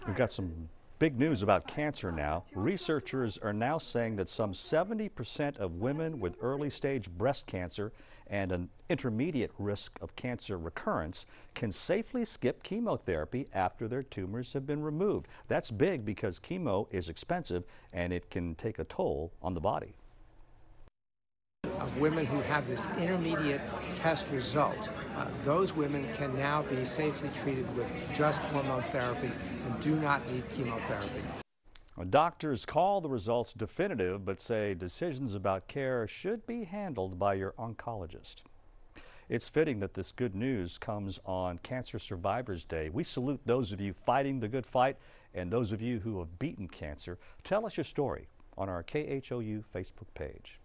We've got some big news about cancer now. Researchers are now saying that some 70% of women with early stage breast cancer and an intermediate risk of cancer recurrence can safely skip chemotherapy after their tumors have been removed. That's big because chemo is expensive and it can take a toll on the body. Of women who have this intermediate test result, those women can now be safely treated with just hormone therapy and do not need chemotherapy. Doctors call the results definitive, but say decisions about care should be handled by your oncologist. It's fitting that this good news comes on Cancer Survivors Day. We salute those of you fighting the good fight and those of you who have beaten cancer. Tell us your story on our KHOU Facebook page.